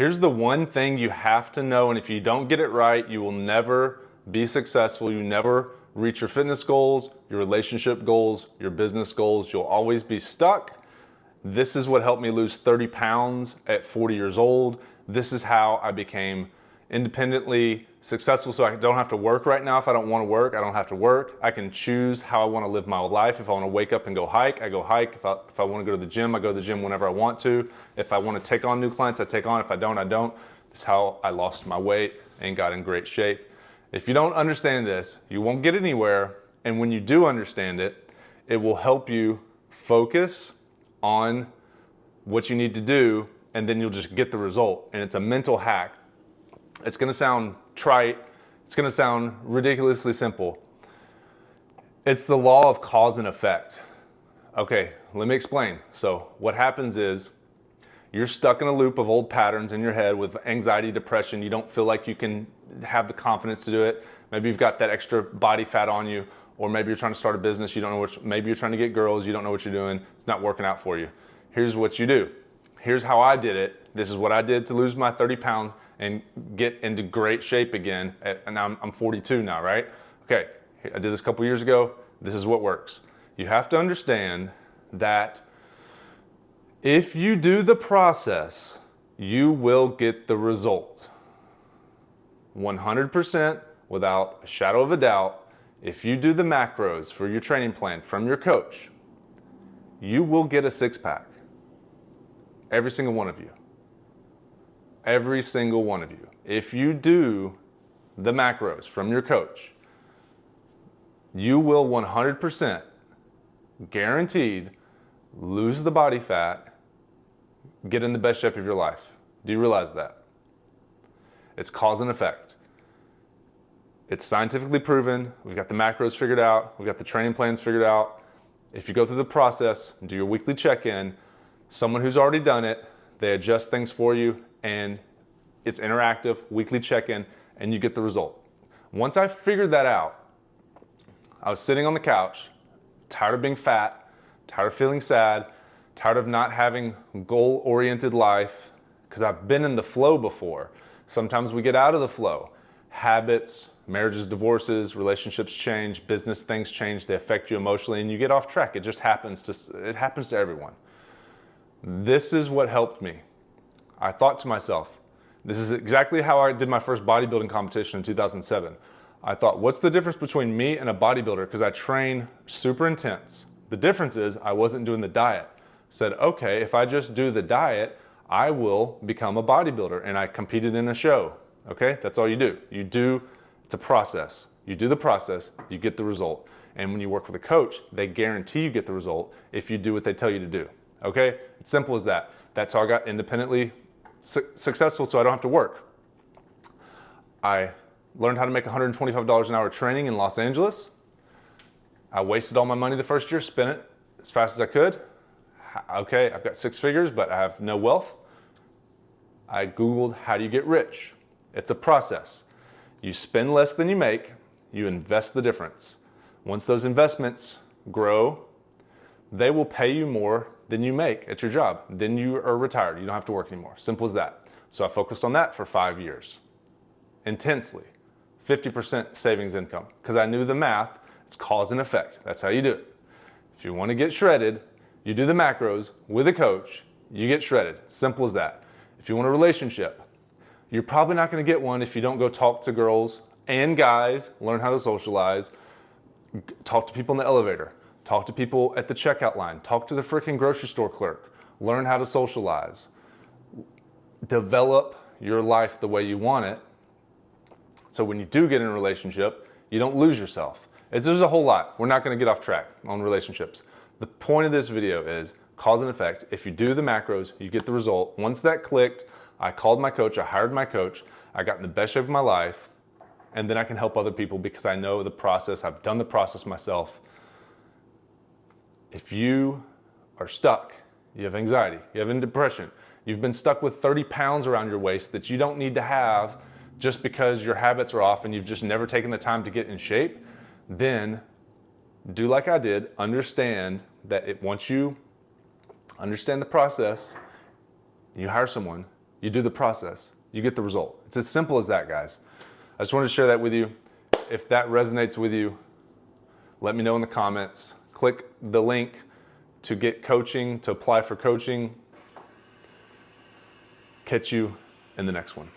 Here's the one thing you have to know, and if you don't get it right, you will never be successful. You never reach your fitness goals, your relationship goals, your business goals. You'll always be stuck. This is what helped me lose 30 pounds at 40 years old. This is how I became independently successful, so I don't have to work right now. If I don't want to work, I don't have to work. I can choose how I want to live my life. If I want to wake up and go hike, I go hike. If I want to go to the gym, I go to the gym whenever I want to. If I want to take on new clients, I take on. If I don't, I don't. This is how I lost my weight and got in great shape. If you don't understand this, you won't get anywhere. And when you do understand it, it will help you focus on what you need to do, and then you'll just get the result. And it's a mental hack. It's gonna sound trite. It's gonna sound ridiculously simple. It's the law of cause and effect. Okay, let me explain. So what happens is you're stuck in a loop of old patterns in your head with anxiety, depression. You don't feel like you can have the confidence to do it. Maybe you've got that extra body fat on you, or maybe you're trying to start a business. You don't know maybe you're trying to get girls. You don't know what you're doing. It's not working out for you. Here's what you do. Here's how I did it. This is what I did to lose my 30 pounds and get into great shape again. And I'm 42 now, right? Okay, I did this a couple years ago. This is what works. You have to understand that if you do the process, you will get the result. 100% without a shadow of a doubt. If you do the macros for your training plan from your coach, you will get a six-pack. Every single one of you. Every single one of you. If you do the macros from your coach, you will 100% guaranteed lose the body fat, get in the best shape of your life. Do you realize that? It's cause and effect. It's scientifically proven. We've got the macros figured out. We've got the training plans figured out. If you go through the process, do your weekly check-in, someone who's already done it, they adjust things for you, and it's interactive, weekly check-in, and you get the result. Once I figured that out, I was sitting on the couch, tired of being fat, tired of feeling sad, tired of not having a goal-oriented life, because I've been in the flow before. Sometimes we get out of the flow. Habits, marriages, divorces, relationships change, business things change, they affect you emotionally, and you get off track. It just happens to everyone. This is what helped me. I thought to myself, this is exactly how I did my first bodybuilding competition in 2007. I thought, what's the difference between me and a bodybuilder? Because I train super intense. The difference is I wasn't doing the diet. Said, okay, if I just do the diet, I will become a bodybuilder. And I competed in a show. Okay, that's all you do. It's a process. You do the process, you get the result. And when you work with a coach, they guarantee you get the result if you do what they tell you to do. Okay, it's simple as that. That's how I got independently successful, so I don't have to work. I learned how to make $125 an hour training in Los Angeles. I wasted all my money the first year, spent it as fast as I could. Okay, I've got six figures, but I have no wealth. I Googled, how do you get rich? It's a process. You spend less than you make, you invest the difference. Once those investments grow, they will pay you more than you make at your job. Then you are retired. You don't have to work anymore. Simple as that. So I focused on that for 5 years. Intensely. 50% savings income. Because I knew the math. It's cause and effect. That's how you do it. If you want to get shredded, you do the macros with a coach, you get shredded. Simple as that. If you want a relationship, you're probably not going to get one if you don't go talk to girls and guys, learn how to socialize, talk to people in the elevator, talk to people at the checkout line, talk to the freaking grocery store clerk, learn how to socialize, develop your life the way you want it. So when you do get in a relationship, you don't lose yourself. There's a whole lot. We're not going to get off track on relationships. The point of this video is cause and effect. If you do the macros, you get the result. Once that clicked, I called my coach, I hired my coach, I got in the best shape of my life, and then I can help other people because I know the process. I've done the process myself. If you are stuck, you have anxiety, you have depression, you've been stuck with 30 pounds around your waist that you don't need to have just because your habits are off and you've just never taken the time to get in shape, then do like I did. Understand that once you understand the process, you hire someone, You do the process, you get the result. It's as simple as that, guys. I just wanted to share that with you. If that resonates with you, let me know in the comments. Click the link to get coaching, to apply for coaching. Catch you in the next one.